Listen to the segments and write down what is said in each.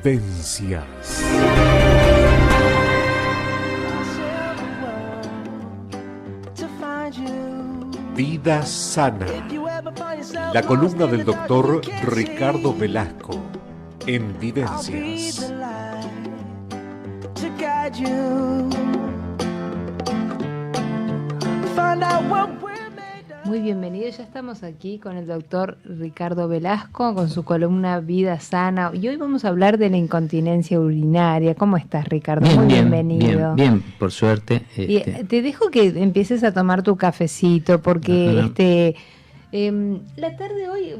Vivencias. Vida sana. La columna del doctor Ricardo Velasco en Vivencias. Muy bienvenido, ya estamos aquí con el doctor Ricardo Velasco con su columna Vida Sana y hoy vamos a hablar de la incontinencia urinaria. ¿Cómo estás, Ricardo? Muy bienvenido. Bien, por suerte. Y te dejo que empieces a tomar tu cafecito porque la tarde hoy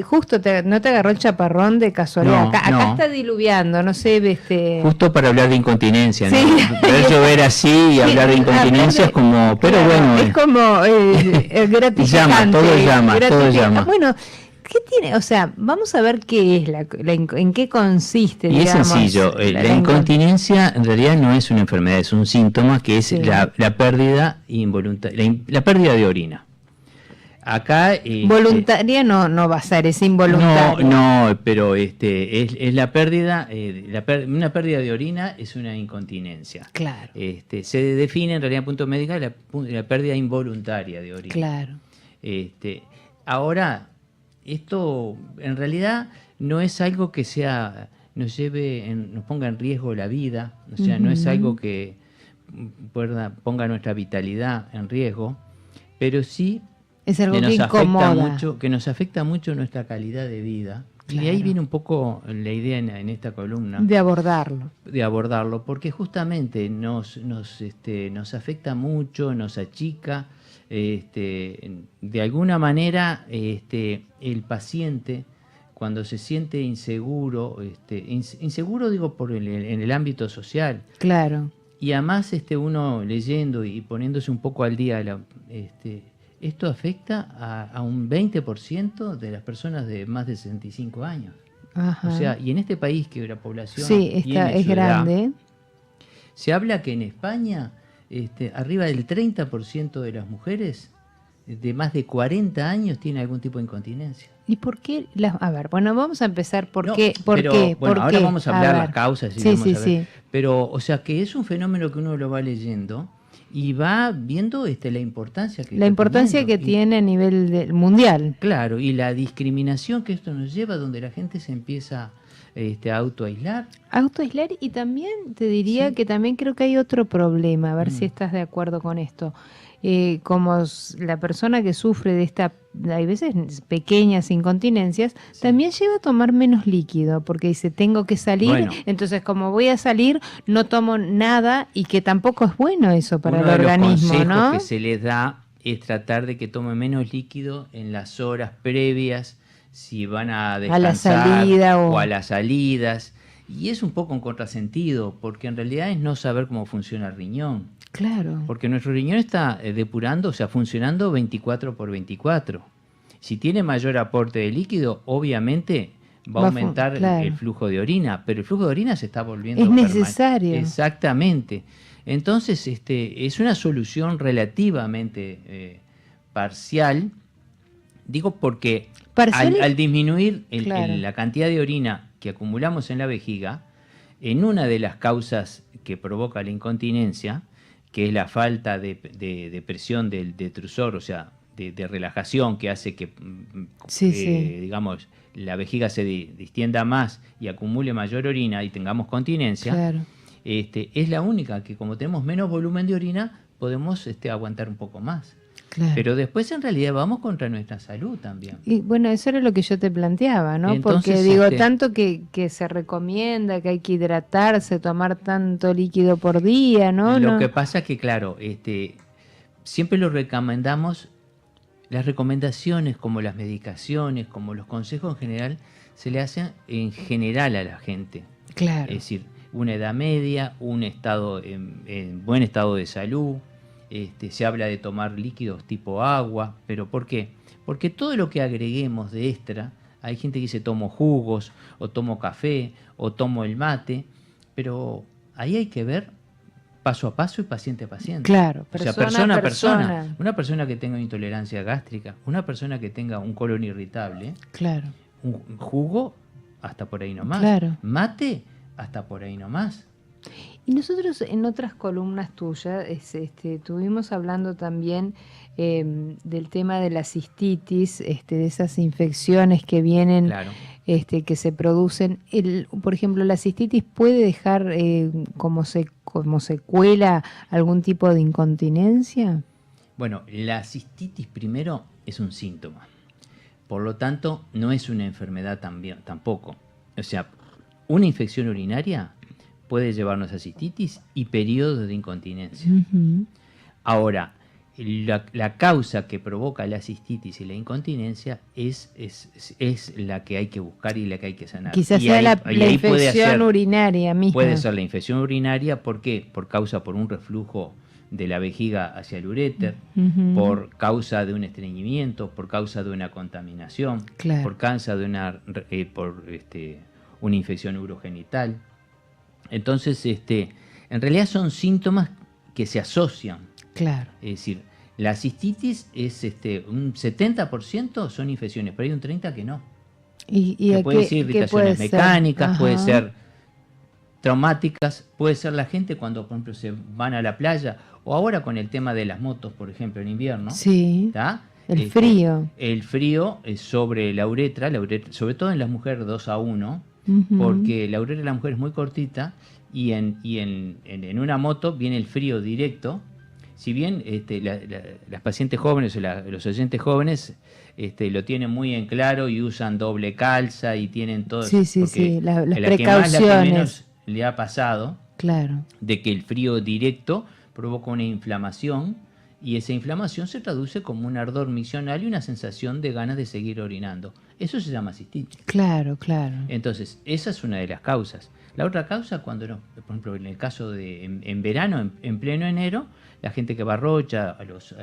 justo no te agarró el chaparrón de casualidad. Acá está diluviando, no sé. Justo para hablar de incontinencia, sí. ¿no? Ver llover así y hablar de incontinencia es como, pero claro, bueno. Es como gratificante. Todo llama. Bueno, ¿qué tiene? O sea, vamos a ver qué es en qué consiste. Y digamos, es sencillo, la incontinencia en realidad no es una enfermedad, es un síntoma que es la pérdida involuntaria, la pérdida de orina. Acá voluntaria no va a ser, es involuntaria. No, pero es la pérdida, una pérdida de orina es una incontinencia. Claro. Se define en realidad en punto médico la pérdida involuntaria de orina. Claro. Ahora, esto en realidad no es algo que nos ponga en riesgo la vida, o sea, no es algo que ponga nuestra vitalidad en riesgo, pero sí es algo que incomoda. Que nos afecta mucho nuestra calidad de vida. Claro. Y ahí viene un poco la idea en esta columna. De abordarlo. Porque justamente nos afecta mucho, nos achica. De alguna manera, el paciente, cuando se siente inseguro, inseguro digo en el ámbito social. Claro. Y además uno leyendo y poniéndose un poco al día, esto afecta a un 20% de las personas de más de 65 años. Ajá. O sea, y en este país que la población es grande, se habla que en España arriba del 30% de las mujeres de más de 40 años tienen algún tipo de incontinencia. ¿Y por qué? A ver, bueno, vamos a empezar por qué. Ahora vamos a hablar las causas. Sí. Pero, o sea, que es un fenómeno que uno lo va leyendo y va viendo la importancia que tiene a nivel mundial. Claro, y la discriminación que esto nos lleva, donde la gente se empieza a autoaislar. Autoaislar, y también te diría que también creo que hay otro problema, a ver si estás de acuerdo con esto. Como la persona que sufre de hay veces pequeñas incontinencias, también lleva a tomar menos líquido, porque dice, tengo que salir, entonces como voy a salir, no tomo nada, y que tampoco es bueno eso para el organismo, ¿no? Uno de los consejos ¿no? que se les da es tratar de que tome menos líquido en las horas previas, si van a descansar, a la salida o a las salidas, y es un poco un contrasentido, porque en realidad es no saber cómo funciona el riñón. Claro. Porque nuestro riñón está depurando, o sea, funcionando 24/24. Si tiene mayor aporte de líquido, obviamente va a aumentar el flujo de orina, pero el flujo de orina se está volviendo es necesario. Exactamente. Entonces, es una solución relativamente parcial. Digo porque al disminuir la cantidad de orina que acumulamos en la vejiga, en una de las causas que provoca la incontinencia, que es la falta de presión del detrusor, o sea, de relajación, que hace que, digamos, la vejiga se distienda más y acumule mayor orina y tengamos continencia. Claro. Es la única que, como tenemos menos volumen de orina, podemos aguantar un poco más. Claro. Pero después en realidad vamos contra nuestra salud también. Y bueno, eso era lo que yo te planteaba, ¿no? Entonces, porque digo, tanto que se recomienda que hay que hidratarse, tomar tanto líquido por día, ¿no? Lo que pasa es que, claro, siempre lo recomendamos, las recomendaciones como las medicaciones, como los consejos en general, se le hacen en general a la gente. Claro. Es decir, una edad media, un estado en buen estado de salud. Se habla de tomar líquidos tipo agua, pero ¿por qué? Porque todo lo que agreguemos de extra, hay gente que dice tomo jugos, o tomo café, o tomo el mate, pero ahí hay que ver paso a paso y paciente a paciente. Claro, persona a persona. Una persona que tenga intolerancia gástrica, una persona que tenga un colon irritable, claro, un jugo hasta por ahí nomás. Claro. Mate, hasta por ahí nomás. Y nosotros en otras columnas tuyas estuvimos hablando también del tema de la cistitis, de esas infecciones que vienen, Claro. Que se producen. Por ejemplo, la cistitis puede dejar como secuela algún tipo de incontinencia. Bueno, la cistitis primero es un síntoma. Por lo tanto, no es una enfermedad tampoco. O sea, una infección urinaria puede llevarnos a cistitis y periodos de incontinencia. Uh-huh. Ahora, la causa que provoca la cistitis y la incontinencia es la que hay que buscar y la que hay que sanar. Quizás sea la infección urinaria misma. Puede ser la infección urinaria, ¿por qué? Por un reflujo de la vejiga hacia el uréter, uh-huh. por causa de un estreñimiento, por causa de una contaminación, claro. por causa de una infección urogenital. Entonces, en realidad son síntomas que se asocian. Claro. Es decir, la cistitis es un 70% son infecciones, pero hay un 30% que no. Que puede ser irritaciones mecánicas, puede ser traumáticas, puede ser la gente cuando, por ejemplo, se van a la playa, o ahora con el tema de las motos, por ejemplo, en invierno. Sí. ¿Tá? El frío. El frío es sobre la uretra, sobre todo en las mujeres 2:1, uh-huh. porque la uretra de la mujer es muy cortita y en una moto viene el frío directo. Si bien las pacientes jóvenes o los oyentes jóvenes lo tienen muy en claro y usan doble calza y tienen todo sí, eso. Sí, las la precauciones. Que menos le ha pasado, claro, de que el frío directo provoca una inflamación y esa inflamación se traduce como un ardor miccional y una sensación de ganas de seguir orinando. Eso se llama cistitis. Claro, claro. Entonces, esa es una de las causas. La otra causa, por ejemplo, en el caso de en verano, en pleno enero, la gente que va a Rocha, a los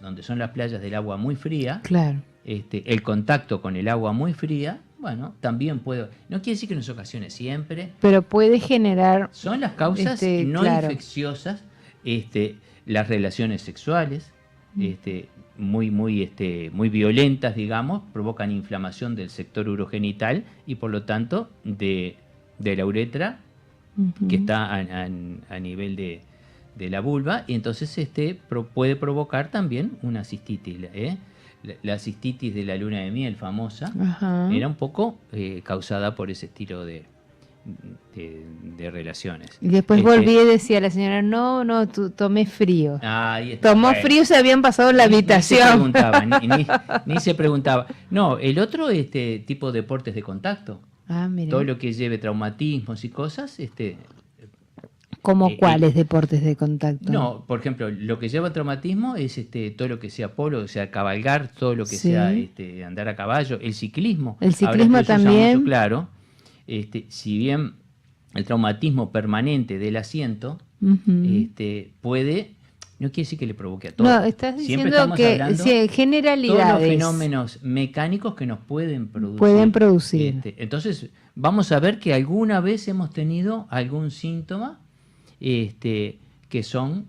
donde son las playas del agua muy fría, claro. El contacto con el agua muy fría, bueno, también puede. No quiere decir que en esas ocasiones siempre. Pero puede generar. Son las causas no claro. infecciosas, las relaciones sexuales, muy violentas, digamos, provocan inflamación del sector urogenital y por lo tanto de la uretra, uh-huh. que está a nivel de la vulva, y entonces puede provocar también una cistitis. La cistitis de la luna de miel famosa, uh-huh. era un poco causada por ese estilo de relaciones. Y después volví y decía la señora, no, tomé frío. Tomó frío, se habían pasado en la habitación. Ni se preguntaba. No, el otro tipo de deportes de contacto. Mira. Todo lo que lleve traumatismos y cosas. ¿Cómo cuáles deportes de contacto? No, por ejemplo, lo que lleva traumatismo es todo lo que sea polo, o sea, cabalgar, todo lo que sea andar a caballo, el ciclismo. El ciclismo también. Mucho, claro. Si bien el traumatismo permanente del asiento, uh-huh. Puede, no quiere decir que le provoque a todos. No, estás diciendo que generalidades. Todos los fenómenos mecánicos que nos pueden producir. Pueden producir. Entonces, vamos a ver que alguna vez hemos tenido algún síntoma que son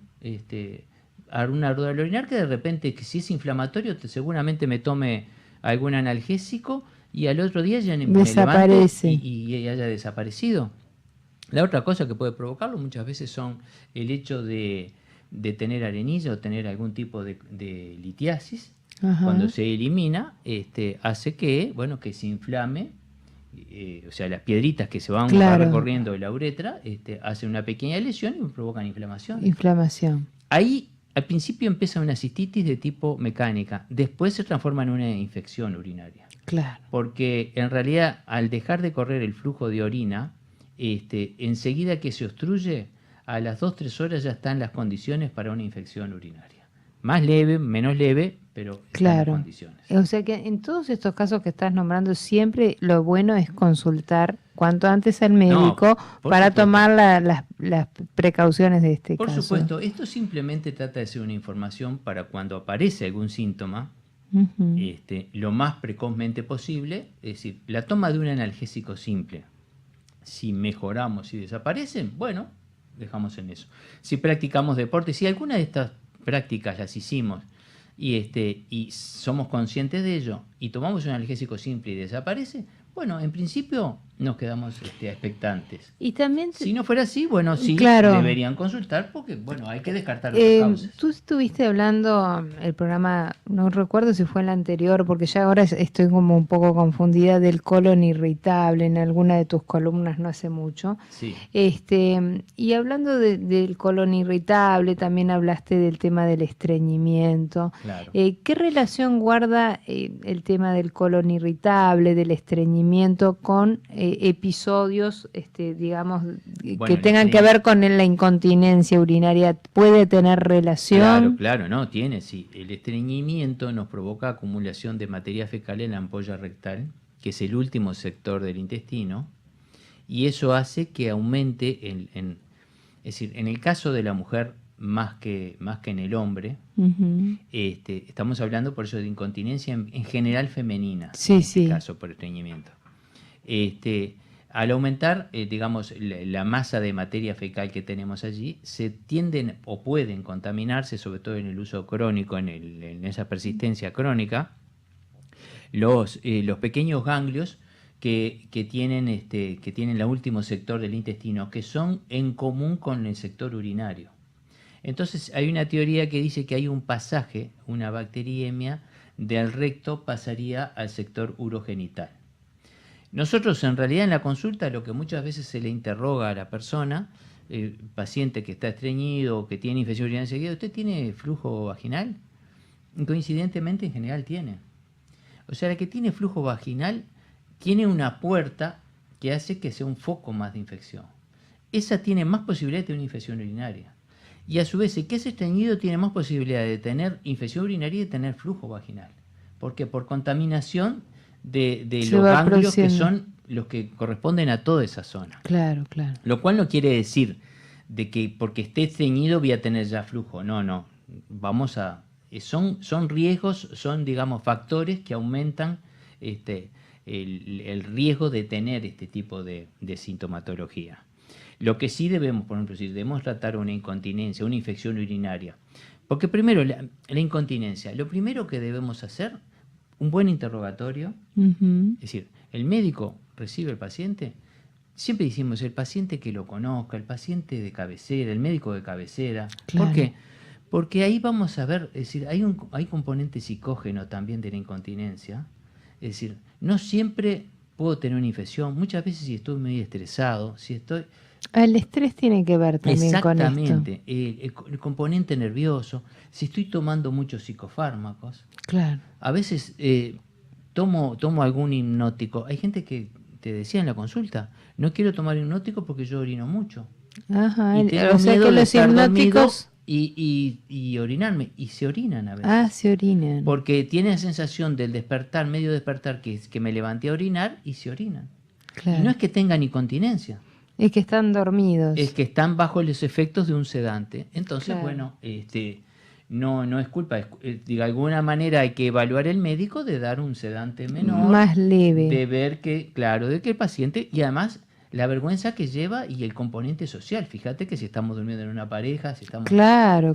una ardor al orinar, que de repente, que si es inflamatorio, seguramente me tome algún analgésico y al otro día ya desaparece. Me y haya desaparecido. La otra cosa que puede provocarlo muchas veces son el hecho de tener arenilla o tener algún tipo de litiasis. Ajá. Cuando se elimina, hace que se inflame, o sea, las piedritas que se van recorriendo la uretra, hacen una pequeña lesión y provocan inflamación. Ahí, al principio empieza una cistitis de tipo mecánica, después se transforma en una infección urinaria. Claro. Porque en realidad, al dejar de correr el flujo de orina, enseguida que se obstruye, a las 2-3 horas ya están las condiciones para una infección urinaria. Más leve, menos leve, pero están las condiciones. O sea que en todos estos casos que estás nombrando, siempre lo bueno es consultar cuanto antes al médico para tomar las precauciones de este caso. Por supuesto, esto simplemente trata de ser una información para cuando aparece algún síntoma, uh-huh. Lo más precozmente posible, es decir, la toma de un analgésico simple. Si mejoramos y desaparecen, bueno, dejamos en eso. Si practicamos deporte, si alguna de estas prácticas las hicimos y somos conscientes de ello y tomamos un analgésico simple y desaparece, bueno, en principio nos quedamos expectantes. Y también, si no fuera así, bueno, sí, claro, deberían consultar porque, bueno, hay que descartar otras causas. Tú estuviste hablando, el programa, no recuerdo si fue en la anterior, porque ya ahora estoy como un poco confundida, del colon irritable en alguna de tus columnas no hace mucho. Sí. Y hablando del colon irritable, también hablaste del tema del estreñimiento. Claro. ¿Qué relación guarda el tema del colon irritable, del estreñimiento con episodios, digamos, bueno, que tengan que ver con la incontinencia urinaria? ¿Puede tener relación? Claro, no, tiene, sí. El estreñimiento nos provoca acumulación de materia fecal en la ampolla rectal, que es el último sector del intestino, y eso hace que aumente, es decir, en el caso de la mujer más que en el hombre, estamos hablando por eso de incontinencia en general femenina, sí, en este caso por estreñimiento. Al aumentar, digamos, la masa de materia fecal que tenemos allí, se tienden o pueden contaminarse, sobre todo en el uso crónico, en esa persistencia crónica, los pequeños ganglios que tienen el último sector del intestino, que son en común con el sector urinario. Entonces hay una teoría que dice que hay un pasaje, una bacteriemia, del recto pasaría al sector urogenital. Nosotros en realidad en la consulta lo que muchas veces se le interroga a la persona, el paciente que está estreñido o que tiene infección urinaria seguida, ¿usted tiene flujo vaginal? Coincidentemente en general tiene. O sea, la que tiene flujo vaginal tiene una puerta que hace que sea un foco más de infección. Esa tiene más posibilidad de tener una infección urinaria. Y a su vez, el que es estreñido tiene más posibilidad de tener infección urinaria y de tener flujo vaginal. ¿Por qué? Por contaminación de los ganglios que son los que corresponden a toda esa zona. Claro. Lo cual no quiere decir de que porque esté estreñido voy a tener ya flujo. No. Son riesgos, son, digamos, factores que aumentan el riesgo de tener este tipo de sintomatología. Lo que sí debemos, por ejemplo, si debemos tratar una incontinencia, una infección urinaria, porque primero la incontinencia, lo primero que debemos hacer, un buen interrogatorio, es decir, el médico recibe al paciente, siempre decimos el paciente que lo conozca, el paciente de cabecera, el médico de cabecera. Claro. ¿Por qué? Porque ahí vamos a ver, es decir, hay componente psicógeno también de la incontinencia, es decir, no siempre puedo tener una infección, muchas veces si estoy muy estresado, si estoy... El estrés tiene que ver también con esto. Exactamente, el componente nervioso, si estoy tomando muchos psicofármacos. Claro. A veces tomo algún hipnótico. Hay gente que te decía en la consulta, no quiero tomar hipnótico porque yo orino mucho. Ajá, y tengo o sea miedo que de los estar hipnóticos... y orinarme. Y se orinan a veces. Se orinan. Porque tiene la sensación del despertar, medio despertar, que me levanté a orinar y se orinan. Claro. Y no es que tengan incontinencia. Es que están dormidos. Es que están bajo los efectos de un sedante. Entonces, claro. Bueno, no es culpa. De alguna manera hay que evaluar el médico de dar un sedante menor. Más leve. De ver que, claro, de que el paciente, y además la vergüenza que lleva y el componente social. Fíjate que si estamos durmiendo en una pareja, si estamos... Claro.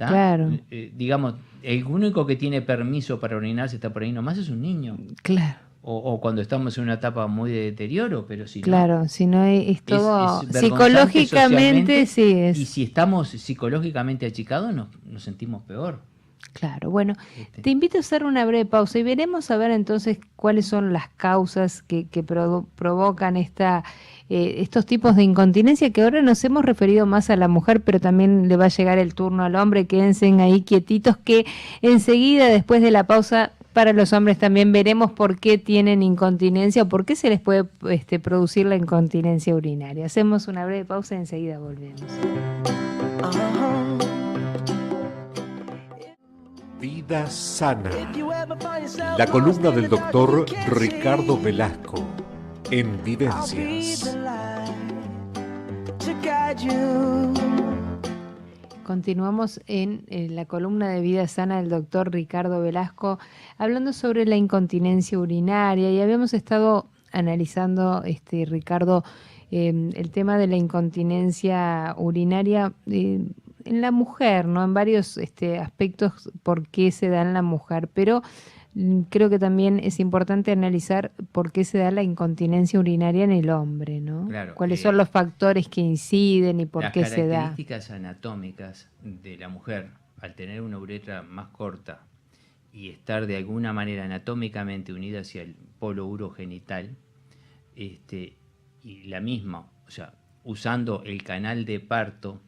Digamos, el único que tiene permiso para orinarse está por ahí nomás es un niño. Claro. O cuando estamos en una etapa muy de deterioro, pero si no, si no es todo es psicológicamente, sí es. Y si estamos psicológicamente achicados, nos sentimos peor. Claro, bueno, te invito a hacer una breve pausa y veremos a ver entonces cuáles son las causas que provocan estos tipos de incontinencia, que ahora nos hemos referido más a la mujer, pero también le va a llegar el turno al hombre. Quédense ahí quietitos que enseguida, después de la pausa, para los hombres también veremos por qué tienen incontinencia o por qué se les puede producir la incontinencia urinaria. Hacemos una breve pausa y enseguida volvemos. Vida sana. La columna del doctor Ricardo Velasco en Vivencias. Continuamos en la columna de Vida Sana del doctor Ricardo Velasco, hablando sobre la incontinencia urinaria, y habíamos estado analizando, Ricardo, el tema de la incontinencia urinaria en la mujer, ¿no? En varios aspectos por qué se da en la mujer, pero creo que también es importante analizar por qué se da la incontinencia urinaria en el hombre, ¿no? Claro, ¿Cuáles son los factores que inciden y por qué se da? Las características anatómicas de la mujer, al tener una uretra más corta y estar de alguna manera anatómicamente unida hacia el polo urogenital, y la misma, o sea, usando el canal de parto,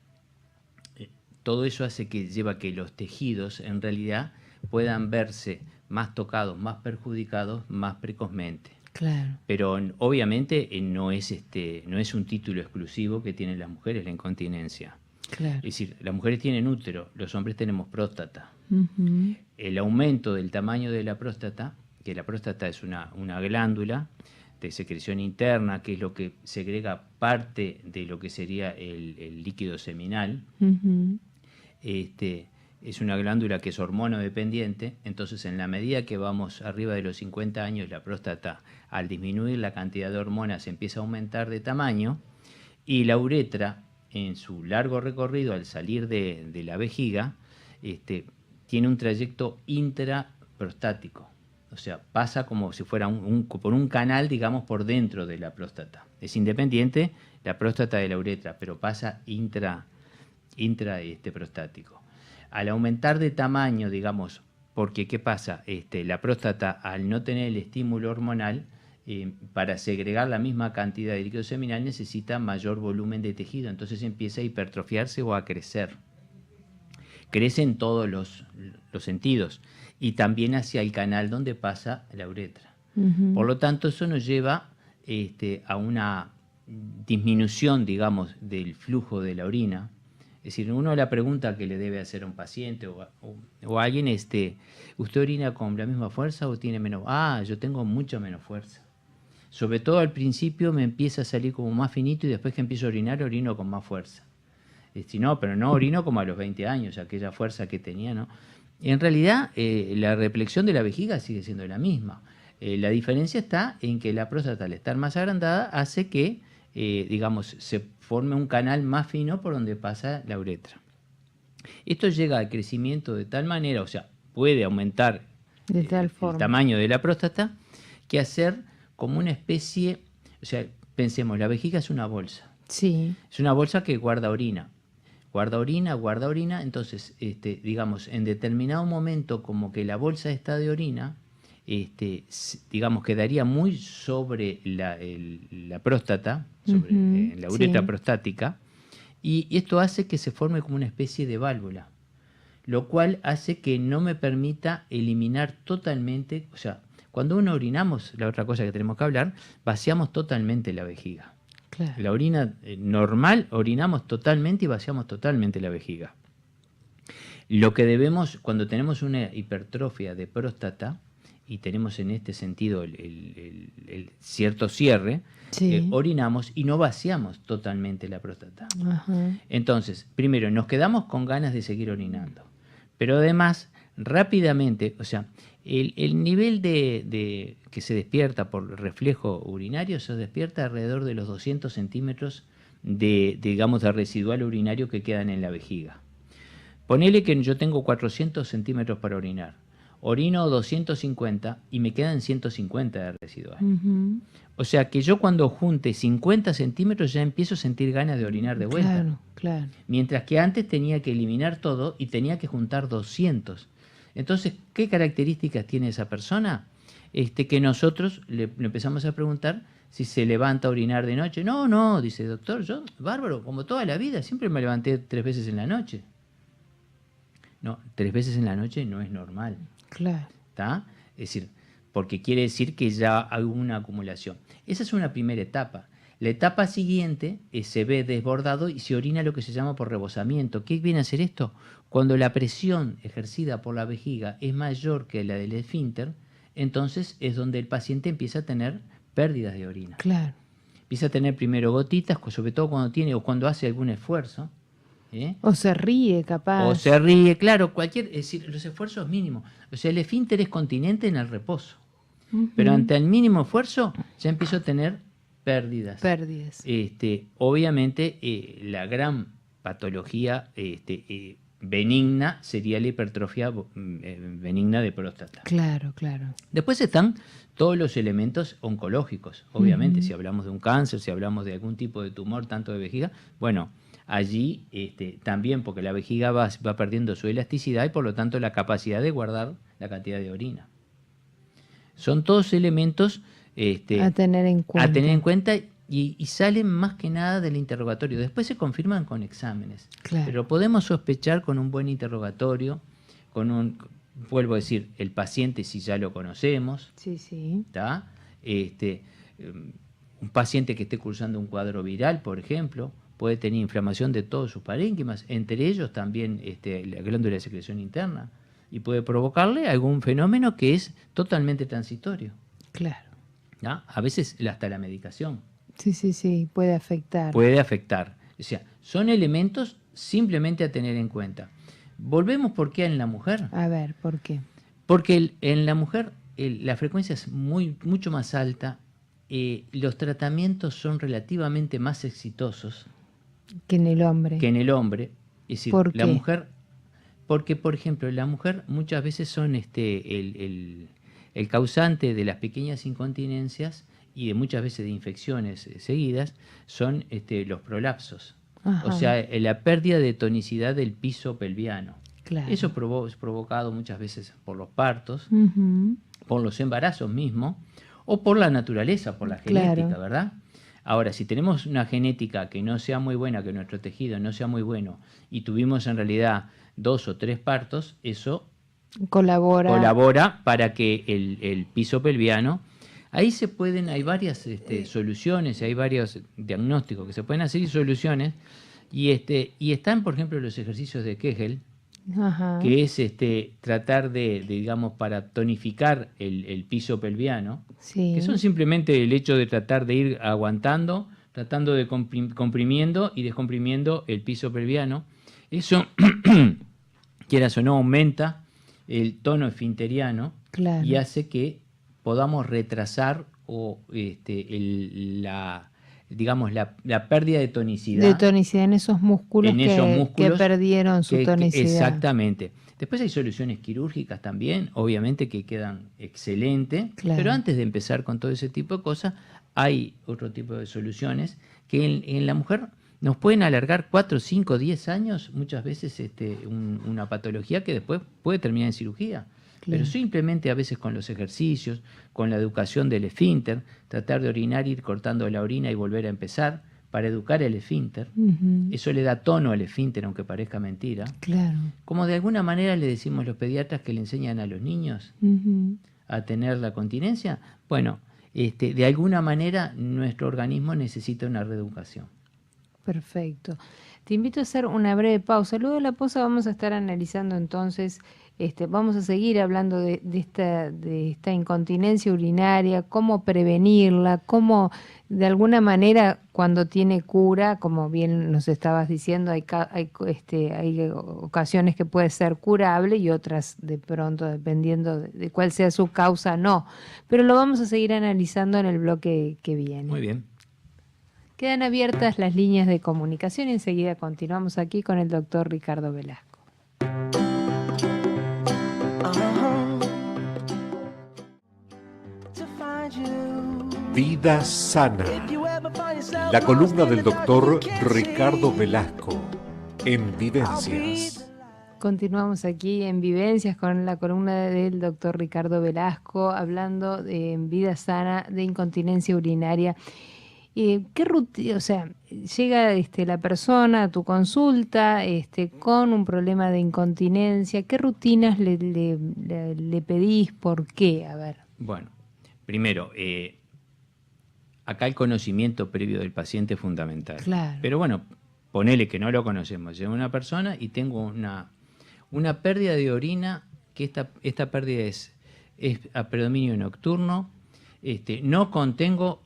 todo eso hace que lleva a que los tejidos en realidad puedan verse más tocados, más perjudicados, más precozmente. Claro. Pero obviamente no es un título exclusivo que tienen las mujeres la incontinencia. Claro. Es decir, las mujeres tienen útero, los hombres tenemos próstata. Uh-huh. El aumento del tamaño de la próstata, que la próstata es una glándula de secreción interna, que es lo que segrega parte de lo que sería el líquido seminal. Uh-huh. Es una glándula que es hormonodependiente, entonces en la medida que vamos arriba de los 50 años, la próstata, al disminuir la cantidad de hormonas, empieza a aumentar de tamaño, y la uretra, en su largo recorrido, al salir de la vejiga, tiene un trayecto intraprostático, o sea, pasa como si fuera por un canal, digamos, por dentro de la próstata. Es independiente la próstata de la uretra, pero pasa prostático. Al aumentar de tamaño, digamos, porque ¿qué pasa? La próstata, al no tener el estímulo hormonal, para segregar la misma cantidad de líquido seminal necesita mayor volumen de tejido, entonces empieza a hipertrofiarse o a crecer. Crece en todos los sentidos y también hacia el canal donde pasa la uretra. Uh-huh. Por lo tanto, eso nos lleva a una disminución, digamos, del flujo de la orina. Es decir, uno la pregunta que le debe hacer a un paciente o a alguien, ¿usted orina con la misma fuerza o tiene menos? Yo tengo mucha menos fuerza. Sobre todo al principio me empieza a salir como más finito y después que empiezo a orinar, orino con más fuerza. No, pero no orino como a los 20 años, aquella fuerza que tenía, ¿no? En realidad, la replexión de la vejiga sigue siendo la misma. La diferencia está en que la próstata, al estar más agrandada, hace que, digamos, se forme un canal más fino por donde pasa la uretra. Esto llega al crecimiento de tal manera, o sea, puede aumentar el tamaño de la próstata, que hacer como una especie, o sea, pensemos, la vejiga es una bolsa. Sí. Es una bolsa que guarda orina. Guarda orina, entonces, digamos, en determinado momento, como que la bolsa está de orina, digamos, quedaría muy sobre la próstata, sobre la uretra prostática, y esto hace que se forme como una especie de válvula, lo cual hace que no me permita eliminar totalmente, o sea, cuando uno orinamos, la otra cosa que tenemos que hablar, vaciamos totalmente la vejiga. Claro. La orina normal, orinamos totalmente y vaciamos totalmente la vejiga. Lo que debemos, cuando tenemos una hipertrofia de próstata, y tenemos en este sentido el cierto cierre, sí, orinamos y no vaciamos totalmente la próstata. Ajá. Entonces, primero, nos quedamos con ganas de seguir orinando, pero además, rápidamente, o sea, el nivel de que se despierta por reflejo urinario se despierta alrededor de los 200 centímetros digamos, de residual urinario que quedan en la vejiga. Ponele que yo tengo 400 centímetros para orinar. Orino 250 y me quedan 150 de residual. Uh-huh. O sea que yo cuando junte 50 centímetros ya empiezo a sentir ganas de orinar de vuelta. Claro, claro. Mientras que antes tenía que eliminar todo y tenía que juntar 200. Entonces, ¿qué características tiene esa persona? Que nosotros le empezamos a preguntar si se levanta a orinar de noche. No, dice, doctor, yo, bárbaro, como toda la vida, siempre me levanté 3 veces en la noche. No, 3 veces en la noche no es normal. Claro. ¿Está? Es decir, porque quiere decir que ya hay una acumulación. Esa es una primera etapa. La etapa siguiente se ve desbordado y se orina lo que se llama por rebosamiento. ¿Qué viene a hacer esto? Cuando la presión ejercida por la vejiga es mayor que la del esfínter, entonces es donde el paciente empieza a tener pérdidas de orina. Claro. Empieza a tener primero gotitas, sobre todo cuando tiene o cuando hace algún esfuerzo. O se ríe, capaz. O se ríe, claro, es decir, los esfuerzos mínimos. O sea, el esfínter es continente en el reposo. Uh-huh. Pero ante el mínimo esfuerzo ya empiezo a tener pérdidas. Pérdidas. Obviamente, la gran patología benigna sería la hipertrofia benigna de próstata. Claro, claro. Después están todos los elementos oncológicos, obviamente, si hablamos de un cáncer, si hablamos de algún tipo de tumor, tanto de vejiga, bueno, allí también, porque la vejiga va perdiendo su elasticidad y por lo tanto la capacidad de guardar la cantidad de orina. Son todos elementos a tener en cuenta y salen más que nada del interrogatorio. Después se confirman con exámenes. Claro. Pero podemos sospechar con un buen interrogatorio, vuelvo a decir, el paciente si ya lo conocemos. Sí. ¿Tá? Un paciente que esté cursando un cuadro viral, por ejemplo, puede tener inflamación de todos sus parénquimas, entre ellos también la glándula de secreción interna, y puede provocarle algún fenómeno que es totalmente transitorio. Claro. ¿Ah? A veces hasta la medicación. Sí, puede afectar. Puede afectar. O sea, son elementos simplemente a tener en cuenta. Volvemos por qué en la mujer. A ver, ¿por qué? Porque en la mujer la frecuencia es mucho más alta, los tratamientos son relativamente más exitosos que en el hombre. Es decir, ¿Por qué? Mujer, porque por ejemplo, la mujer muchas veces son el causante de las pequeñas incontinencias y de muchas veces de infecciones seguidas, son los prolapsos. Ajá. O sea, la pérdida de tonicidad del piso pelviano. Claro. Eso es provocado muchas veces por los partos, por los embarazos mismos, o por la naturaleza, por la genética, claro. ¿verdad? Ahora, si tenemos una genética que no sea muy buena, que nuestro tejido no sea muy bueno, y tuvimos en realidad 2 o 3 partos, eso colabora para que el piso pelviano. Ahí hay varias soluciones, hay varios diagnósticos que se pueden hacer y soluciones, y están, por ejemplo, los ejercicios de Kegel, Ajá. que es tratar digamos, para tonificar el piso pelviano, sí. que son simplemente el hecho de tratar de ir aguantando, tratando de comprimiendo y descomprimiendo el piso pelviano. Eso, quieras o no, aumenta el tono esfinteriano, claro. y hace que podamos retrasar la pérdida de tonicidad. De tonicidad en esos músculos, que perdieron su tonicidad. Exactamente. Después hay soluciones quirúrgicas también, obviamente que quedan excelentes, claro. Pero antes de empezar con todo ese tipo de cosas, hay otro tipo de soluciones que en la mujer nos pueden alargar 4, 5, 10 años, muchas veces una patología que después puede terminar en cirugía. Claro. Pero simplemente a veces con los ejercicios, con la educación del esfínter, tratar de orinar, ir cortando la orina y volver a empezar para educar el esfínter. Eso le da tono al esfínter, aunque parezca mentira. Claro. Como de alguna manera le decimos los pediatras que le enseñan a los niños a tener la continencia. Bueno, de alguna manera nuestro organismo necesita una reeducación. Perfecto. Te invito a hacer una breve pausa. Luego de la pausa vamos a estar analizando entonces, vamos a seguir hablando de esta incontinencia urinaria, cómo prevenirla, cómo de alguna manera cuando tiene cura, como bien nos estabas diciendo, hay ocasiones que puede ser curable y otras de pronto, dependiendo de cuál sea su causa, no. Pero lo vamos a seguir analizando en el bloque que viene. Muy bien. Quedan abiertas las líneas de comunicación y enseguida continuamos aquí con el doctor Ricardo Velasco. Vida sana. La columna del doctor Ricardo Velasco en Vivencias. Continuamos aquí en Vivencias con la columna del doctor Ricardo Velasco, hablando en Vida Sana de incontinencia urinaria. ¿Qué rutina, o sea, llega la persona a tu consulta con un problema de incontinencia? ¿Qué rutinas le pedís? ¿Por qué? A ver. Bueno, primero, acá el conocimiento previo del paciente es fundamental. Claro. Pero bueno, ponele que no lo conocemos. Llega una persona y tengo una pérdida de orina, que esta pérdida es a predominio nocturno, no contengo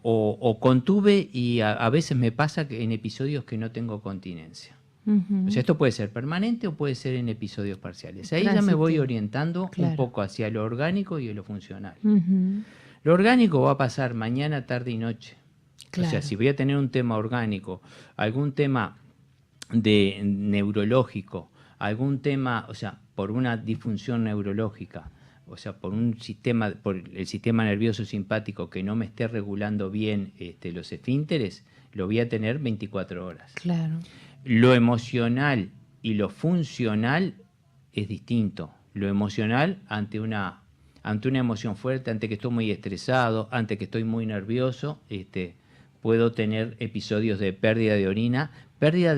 o contuve y a veces me pasa que en episodios que no tengo continencia. O sea, esto puede ser permanente o puede ser en episodios parciales. Ahí ya me voy orientando un poco hacia lo orgánico y lo funcional. Lo orgánico va a pasar mañana, tarde y noche. O sea, si voy a tener un tema orgánico, algún tema neurológico, algún tema, o sea, por una disfunción neurológica, o sea, por el sistema nervioso simpático que no me esté regulando bien los esfínteres, lo voy a tener 24 horas. Claro. Lo emocional y lo funcional es distinto. Lo emocional ante una emoción fuerte, ante que estoy muy estresado, ante que estoy muy nervioso, puedo tener episodios de pérdida de orina.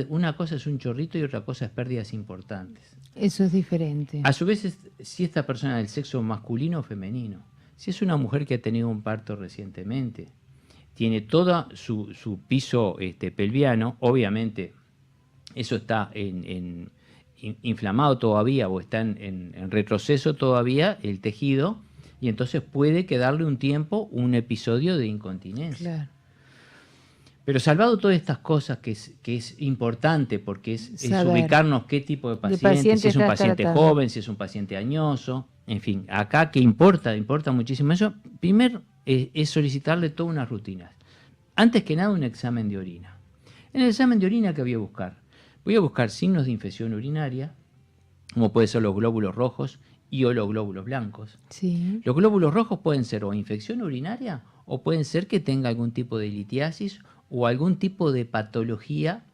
Una cosa es un chorrito y otra cosa es pérdidas importantes. Eso es diferente. A su vez, si esta persona es del sexo masculino o femenino, si es una mujer que ha tenido un parto recientemente, tiene todo su piso pelviano, obviamente eso está inflamado todavía o está en retroceso todavía el tejido, y entonces puede quedarle un tiempo un episodio de incontinencia. Claro. Pero salvado todas estas cosas, que es importante, porque es ubicarnos qué tipo de paciente, si es un paciente joven, si es un paciente añoso, en fin, acá que importa muchísimo eso. Primero es solicitarle todas unas rutinas. Antes que nada, un examen de orina. En el examen de orina, ¿qué voy a buscar? Voy a buscar signos de infección urinaria, como pueden ser los glóbulos rojos o los glóbulos blancos. Sí. Los glóbulos rojos pueden ser o infección urinaria o pueden ser que tenga algún tipo de litiasis o algún tipo de patología,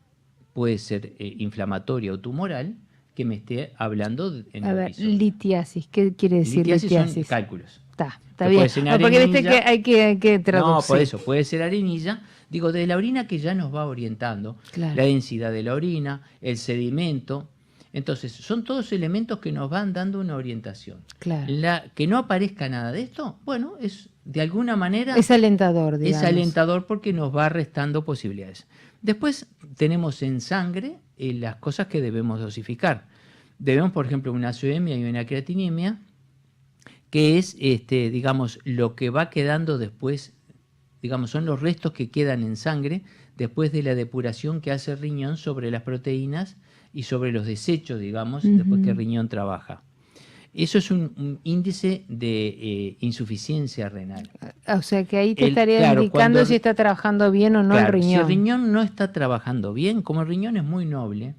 puede ser inflamatoria o tumoral, que me esté hablando en el episodio. Litiasis, ¿qué quiere decir litiasis? Son cálculos. Está bien. Porque viste que hay que traducir. No, por eso, puede ser arenilla. Digo, de la orina que ya nos va orientando, claro, la densidad de la orina, el sedimento. Entonces, son todos elementos que nos van dando una orientación. Claro. Que no aparezca nada de esto, bueno, es de alguna manera... Es alentador, digamos. Es alentador porque nos va restando posibilidades. Después tenemos en sangre las cosas que debemos dosificar. Debemos, por ejemplo, una azoemia y una creatinemia, que es, digamos, lo que va quedando después, digamos, son los restos que quedan en sangre después de la depuración que hace el riñón sobre las proteínas y sobre los desechos, digamos, después que el riñón trabaja. Eso es un índice de insuficiencia renal. O sea que ahí te estaría indicando si está trabajando bien o no, claro, el riñón. Si el riñón no está trabajando bien, como el riñón es muy noble,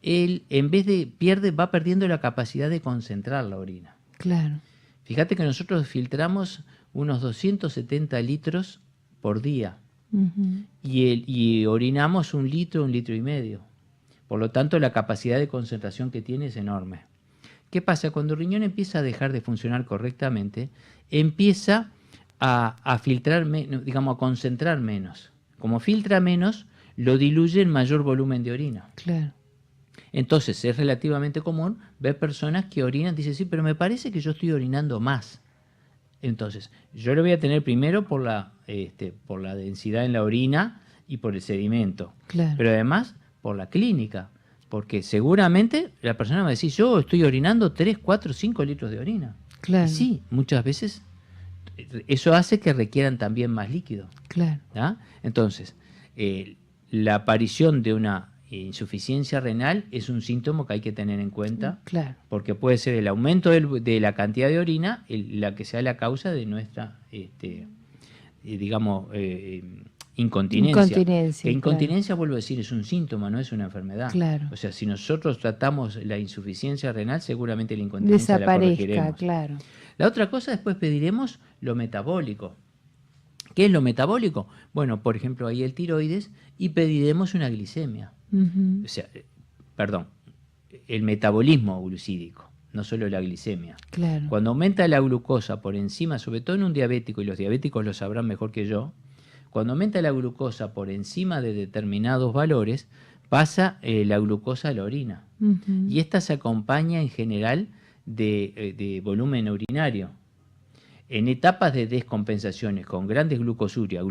él en vez de va perdiendo la capacidad de concentrar la orina. Claro. Fíjate que nosotros filtramos unos 270 litros por día y orinamos 1 litro, 1,5 litros. Por lo tanto, la capacidad de concentración que tiene es enorme. ¿Qué pasa? Cuando el riñón empieza a dejar de funcionar correctamente, empieza a filtrar menos, digamos, a concentrar menos. Como filtra menos, lo diluye en mayor volumen de orina. Claro. Entonces, es relativamente común ver personas que orinan, dicen, sí, pero me parece que yo estoy orinando más. Entonces, yo lo voy a tener primero por la densidad en la orina y por el sedimento. Claro. Pero además por la clínica, porque seguramente la persona va a decir, yo estoy orinando 3, 4, 5 litros de orina. Claro. Y sí, muchas veces eso hace que requieran también más líquido. Claro. ¿Ah? Entonces, la aparición de una insuficiencia renal es un síntoma que hay que tener en cuenta, claro, porque puede ser el aumento de la cantidad de orina la que sea la causa de nuestra, digamos, incontinencia. Que incontinencia, claro, vuelvo a decir, es un síntoma, no es una enfermedad. Claro. O sea, si nosotros tratamos la insuficiencia renal, seguramente la incontinencia desaparezca, la corregiremos. Claro. La otra cosa, después pediremos lo metabólico. ¿Qué es lo metabólico? Bueno, por ejemplo, hay el tiroides y pediremos una glicemia. O sea, perdón, el metabolismo glucídico, no solo la glicemia. Claro. Cuando aumenta la glucosa por encima, sobre todo en un diabético, y los diabéticos lo sabrán mejor que yo, cuando aumenta la glucosa por encima de determinados valores, pasa la glucosa a la orina. Y esta se acompaña en general de volumen urinario. En etapas de descompensaciones con grandes glucosurias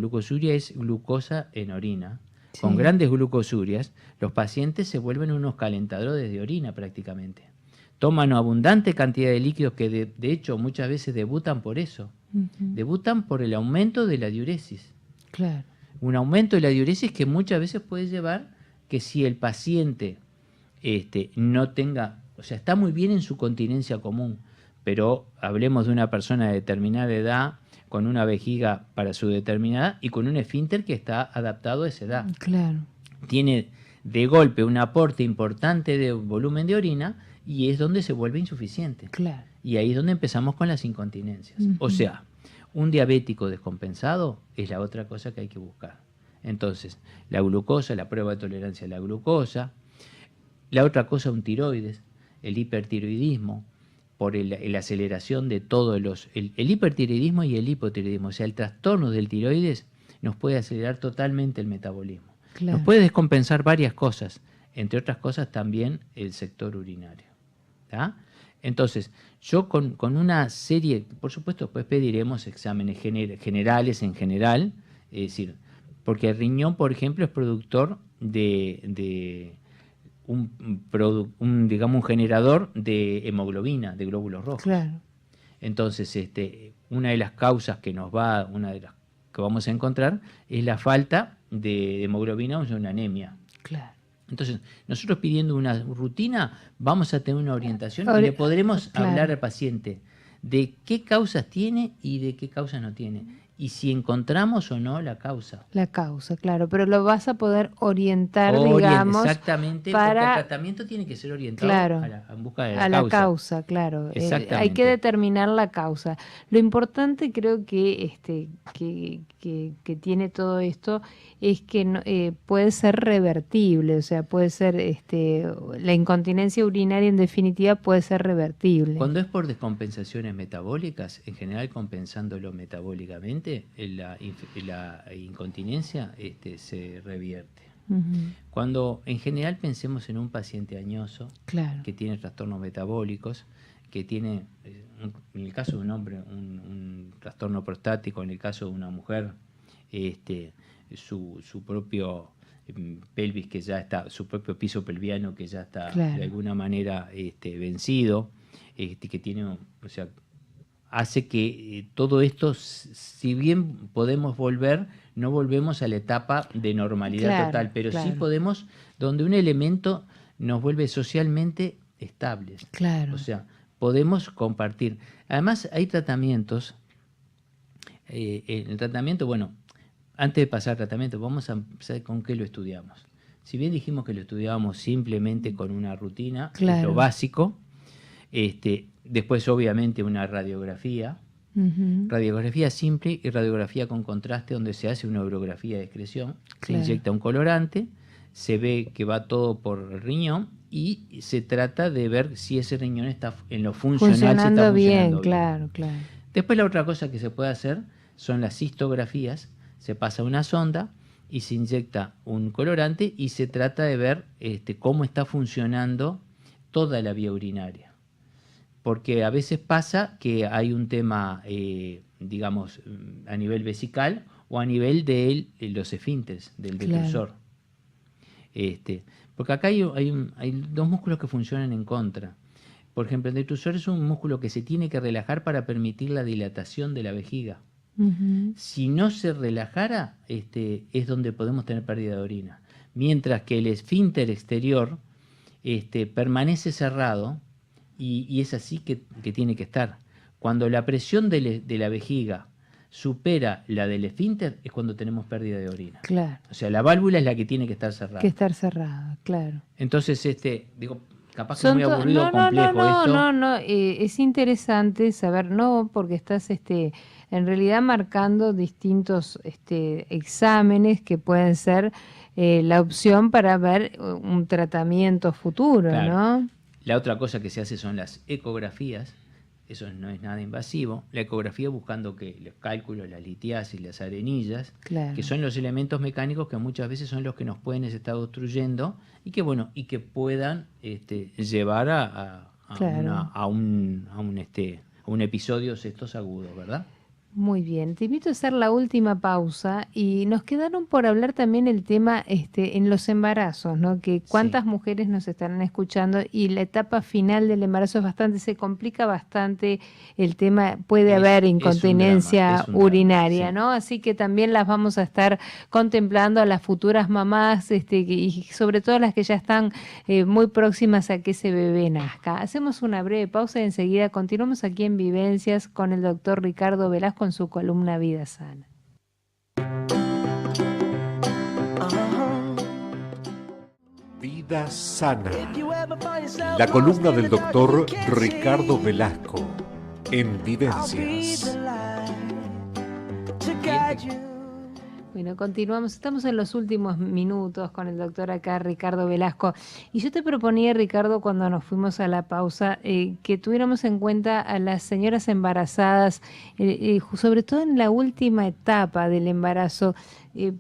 es glucosa en orina, sí, con grandes glucosurias, los pacientes se vuelven unos calentadores de orina prácticamente. Toman abundante cantidad de líquidos que de hecho muchas veces debutan por eso. Debutan por el aumento de la diuresis. Claro. Un aumento de la diuresis que muchas veces puede llevar que si el paciente no tenga, o sea, está muy bien en su continencia común, pero hablemos de una persona de determinada edad, con una vejiga para su determinada y con un esfínter que está adaptado a esa edad. Claro. Tiene de golpe un aporte importante de volumen de orina y es donde se vuelve insuficiente. Claro. Y ahí es donde empezamos con las incontinencias. O sea, un diabético descompensado es la otra cosa que hay que buscar. Entonces, la glucosa, la prueba de tolerancia a la glucosa, la otra cosa, un tiroides, el hipertiroidismo, por la aceleración de todos el hipertiroidismo y el hipotiroidismo, o sea, el trastorno del tiroides nos puede acelerar totalmente el metabolismo. Claro. Nos puede descompensar varias cosas, entre otras cosas también el sector urinario. ¿Tá? Entonces, yo con una serie, por supuesto, después pediremos exámenes generales en general, es decir, porque el riñón, por ejemplo, es productor de un generador de hemoglobina, de glóbulos rojos. Claro. Entonces, una de las causas una de las que vamos a encontrar es la falta de hemoglobina, o sea, una anemia. Claro. Entonces, nosotros pidiendo una rutina, vamos a tener una orientación y le podremos hablar al paciente de qué causas tiene y de qué causas no tiene. Y si encontramos o no la causa. La causa, claro, pero lo vas a poder orientar, digamos. Exactamente, porque el tratamiento tiene que ser orientado en busca de la causa, claro. Hay que determinar la causa. Lo importante creo que tiene todo esto es que puede ser revertible, o sea, puede ser la incontinencia urinaria en definitiva puede ser revertible. Cuando es por descompensaciones metabólicas, en general compensándolo metabólicamente, la incontinencia se revierte. Cuando en general pensemos en un paciente añoso, claro, que tiene trastornos metabólicos, que tiene, en el caso de un hombre, un trastorno prostático, en el caso de una mujer, su propio pelvis que ya está, su propio piso pelviano que ya está, claro, de alguna manera vencido, que tiene, o sea, hace que todo esto, si bien podemos volver, no volvemos a la etapa de normalidad, claro, total, pero claro, sí podemos, donde un elemento nos vuelve socialmente estables. Claro. O sea, podemos compartir. Además, hay tratamientos. El tratamiento, bueno, antes de pasar al tratamiento, vamos a empezar con qué lo estudiamos. Si bien dijimos que lo estudiábamos simplemente con una rutina, claro, lo básico, después obviamente una radiografía, radiografía simple y radiografía con contraste, donde se hace una urografía de excreción, claro, se inyecta un colorante, se ve que va todo por el riñón y se trata de ver si ese riñón está en lo funcionando bien, claro, claro. Después la otra cosa que se puede hacer son las cistografías, se pasa una sonda y se inyecta un colorante y se trata de ver cómo está funcionando toda la vía urinaria. Porque a veces pasa que hay un tema, digamos, a nivel vesical o a nivel de los esfínteres, del detrusor. Claro. Porque acá hay dos músculos que funcionan en contra. Por ejemplo, el detrusor es un músculo que se tiene que relajar para permitir la dilatación de la vejiga. Si no se relajara, es donde podemos tener pérdida de orina. Mientras que el esfínter exterior permanece cerrado, y es así que tiene que estar. Cuando la presión de la vejiga supera la del esfínter, es cuando tenemos pérdida de orina. Claro. O sea, la válvula es la que tiene que estar cerrada. Que estar cerrada, claro. Entonces, digo, capaz que es muy aburrido o complejo esto. No, es interesante saber, porque estás en realidad marcando distintos exámenes que pueden ser la opción para ver un tratamiento futuro, claro, ¿no? La otra cosa que se hace son las ecografías, eso no es nada invasivo. La ecografía buscando que los cálculos, las litiasis, las arenillas, claro, que son los elementos mecánicos que muchas veces son los que nos pueden estar obstruyendo y que puedan llevar a un episodio de estos agudos, ¿verdad? Muy bien, te invito a hacer la última pausa y nos quedaron por hablar también el tema en los embarazos, ¿no? Que cuántas sí, mujeres nos estarán escuchando y la etapa final del embarazo se complica bastante el tema, puede haber incontinencia urinaria, sí, ¿no? Así que también las vamos a estar contemplando a las futuras mamás y sobre todo las que ya están muy próximas a que ese bebé nazca. Hacemos una breve pausa y enseguida continuamos aquí en Vivencias con el doctor Ricardo Velasco con su columna Vida Sana. Vida sana. La columna del doctor Ricardo Velasco en Vivencias. Bueno, continuamos. Estamos en los últimos minutos con el doctor acá, Ricardo Velasco. Y yo te proponía, Ricardo, cuando nos fuimos a la pausa, que tuviéramos en cuenta a las señoras embarazadas, sobre todo en la última etapa del embarazo.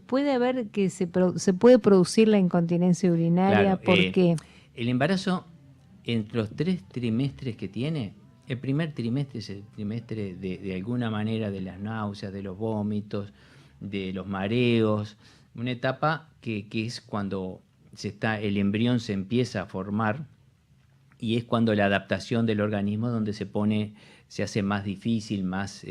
Puede haber que se puede producir la incontinencia urinaria. Claro, ¿Por qué? El embarazo, entre los 3 trimestres que tiene, el primer trimestre es el trimestre de alguna manera de las náuseas, de los vómitos, de los mareos, una etapa que es cuando el embrión se empieza a formar y es cuando la adaptación del organismo donde se hace más difícil, más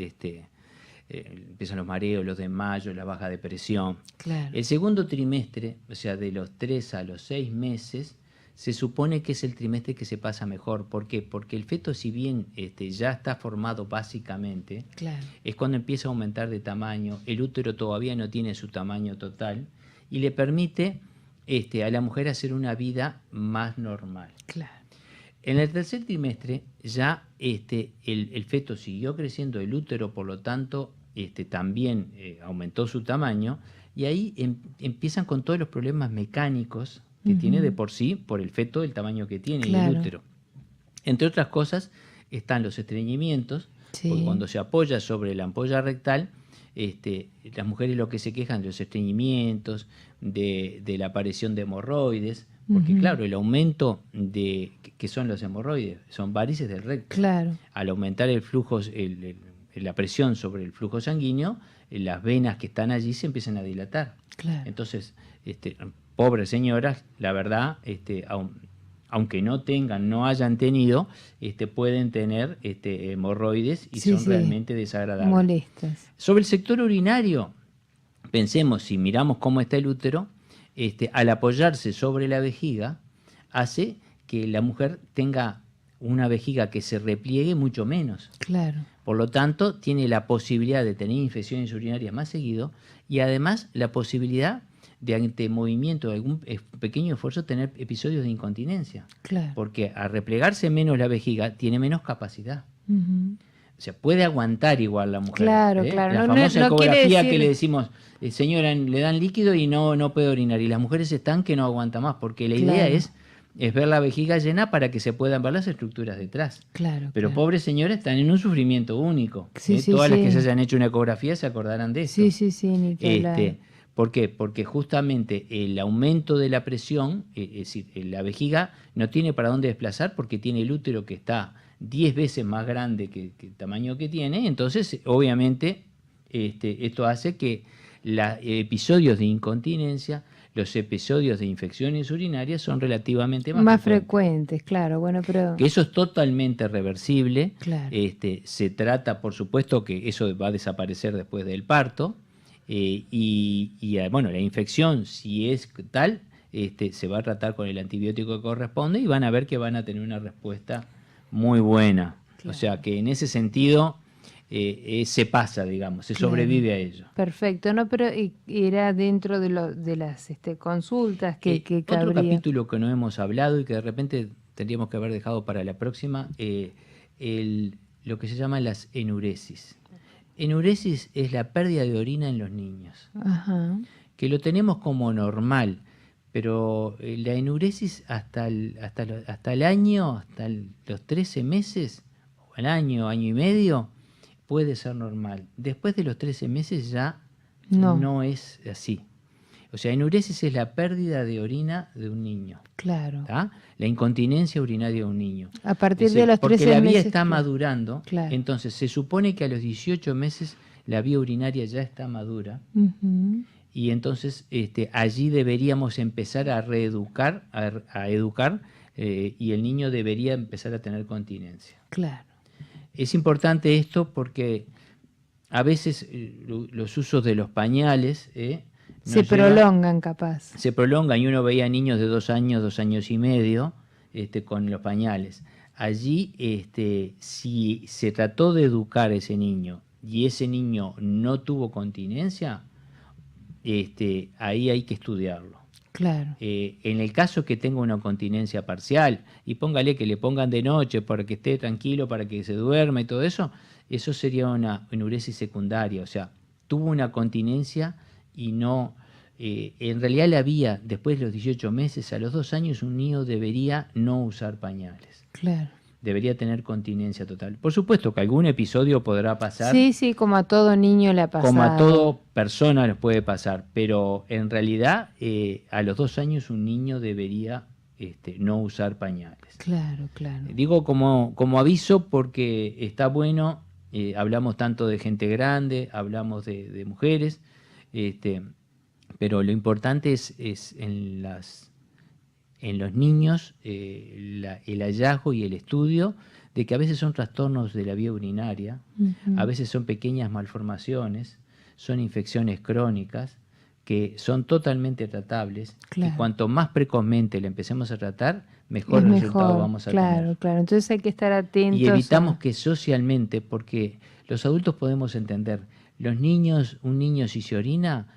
empiezan los mareos, los desmayos, la baja de presión. Claro. El segundo trimestre, o sea, de los 3 a los 6 meses, se supone que es el trimestre que se pasa mejor. ¿Por qué? Porque el feto, si bien ya está formado básicamente, Claro. es cuando empieza a aumentar de tamaño, el útero todavía no tiene su tamaño total y le permite a la mujer hacer una vida más normal. Claro. En el tercer trimestre ya el feto siguió creciendo, el útero por lo tanto también aumentó su tamaño y ahí empiezan con todos los problemas mecánicos que tiene de por sí, por el feto, el tamaño que tiene, Claro. el útero. Entre otras cosas están los estreñimientos, Sí. porque cuando se apoya sobre la ampolla rectal, las mujeres lo que se quejan de los estreñimientos, de la aparición de hemorroides, porque claro, el aumento ¿qué son los hemorroides? Son varices del recto. Claro. Al aumentar el flujo, la presión sobre el flujo sanguíneo, las venas que están allí se empiezan a dilatar. Claro. Entonces, pobres señoras, la verdad, aunque no hayan tenido, pueden tener hemorroides y Sí, son sí. realmente desagradables. Molestas. Sobre el sector urinario, pensemos, si miramos cómo está el útero, al apoyarse sobre la vejiga, hace que la mujer tenga una vejiga que se repliegue mucho menos. Claro. Por lo tanto, tiene la posibilidad de tener infecciones urinarias más seguido y además la posibilidad de ante movimiento de algún pequeño esfuerzo tener episodios de incontinencia. Claro. Porque al replegarse menos la vejiga tiene menos capacidad. Ujú. O sea, puede aguantar igual la mujer. Claro, claro. La No famosa quiere ecografía decir- que le decimos, señora, le dan líquido y no puede orinar. Y las mujeres están que no aguanta más, porque la idea Claro. es ver la vejiga llena para que se puedan ver las estructuras detrás. Claro. Pero claro. pobres señores están en un sufrimiento único. Sí, sí, Todas las sí. que se hayan hecho una ecografía se acordarán de esto. Sí, sí, sí, ni que hablar. ¿Por qué? Porque justamente el aumento de la presión, es decir, la vejiga no tiene para dónde desplazar porque tiene el útero que está 10 veces más grande que el tamaño que tiene. Entonces, obviamente, esto hace que los episodios de incontinencia, los episodios de infecciones urinarias son relativamente más frecuentes, claro. Bueno, pero que eso es totalmente reversible. Claro. Se trata, por supuesto, que eso va a desaparecer después del parto. Bueno, la infección, si es tal, se va a tratar con el antibiótico que corresponde y van a ver que van a tener una respuesta muy buena. Claro. O sea que en ese sentido se pasa, digamos, se sobrevive a ello. Perfecto, no, pero era dentro de las consultas que Otro cabría. capítulo que no hemos hablado y que de repente tendríamos que haber dejado para la próxima, lo que se llama las enuresis. Enuresis es la pérdida de orina en los niños, Ajá. que lo tenemos como normal, pero la enuresis hasta el año, los 13 meses, o el año y medio, puede ser normal. Después de los 13 meses ya no es así. O sea, enuresis es la pérdida de orina de un niño. Claro. ¿Tá? La incontinencia urinaria de un niño. A partir de los 13 meses. Porque la vía meses, está claro. madurando, Claro. entonces se supone que a los 18 meses la vía urinaria ya está madura Ujú. y entonces allí deberíamos empezar a reeducar, a educar y el niño debería empezar a tener continencia. Claro. Es importante esto porque a veces los usos de los pañales Se prolongan, capaz. se prolongan y uno veía niños de 2 años y medio con los pañales. Allí, si se trató de educar a ese niño y ese niño no tuvo continencia, ahí hay que estudiarlo. Claro. En el caso que tenga una continencia parcial, y póngale que le pongan de noche para que esté tranquilo, para que se duerma y todo eso, eso sería una enuresis secundaria, o sea, tuvo una continencia y no... en realidad la había, después de los 18 meses, a los 2 años, un niño debería no usar pañales. Claro. Debería tener continencia total. Por supuesto que algún episodio podrá pasar. Sí, como a todo niño le ha pasado. Como a toda persona les puede pasar, pero en realidad a los 2 años un niño debería no usar pañales. Claro. Digo como aviso porque está bueno, hablamos tanto de gente grande, hablamos de mujeres, pero lo importante es en los niños el hallazgo y el estudio de que a veces son trastornos de la vía urinaria, a veces son pequeñas malformaciones, son infecciones crónicas que son totalmente tratables, y cuanto más precozmente le empecemos a tratar, mejor resultado vamos a tener. Claro, entonces hay que estar atentos. Y evitamos que socialmente, porque los adultos podemos entender, los niños, un niño si se orina,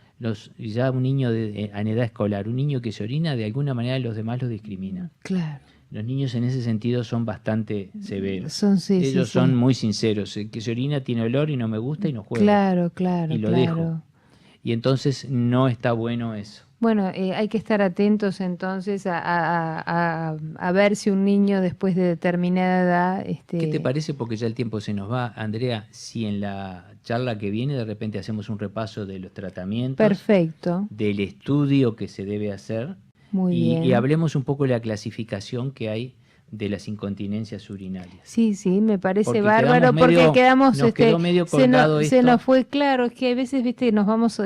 ya un niño en edad escolar, un niño que se orina, de alguna manera los demás lo discriminan. Claro. Los niños en ese sentido son bastante severos. Ellos son muy sinceros. El que se orina tiene olor y no me gusta y no juega. Claro. Y lo dejo. Y entonces no está bueno eso. Bueno, hay que estar atentos entonces a ver si un niño después de determinada edad... ¿Qué te parece? Porque ya el tiempo se nos va. Andrea, si en la charla que viene de repente hacemos un repaso de los tratamientos. Perfecto. Del estudio que se debe hacer. Muy bien. Y hablemos un poco de la clasificación que hay de las incontinencias urinarias. Sí, me parece bárbaro porque quedamos quedó medio colgado esto. Se nos fue claro, es que a veces nos vamos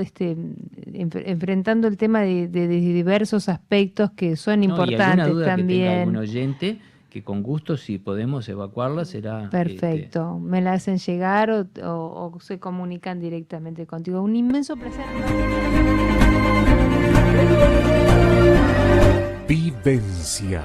enfrentando el tema de diversos aspectos que son importantes. Y alguna duda también. Que tenga algún oyente, que con gusto, si podemos evacuarla, será... Perfecto, me la hacen llegar o se comunican directamente contigo. Un inmenso placer. Vivencias.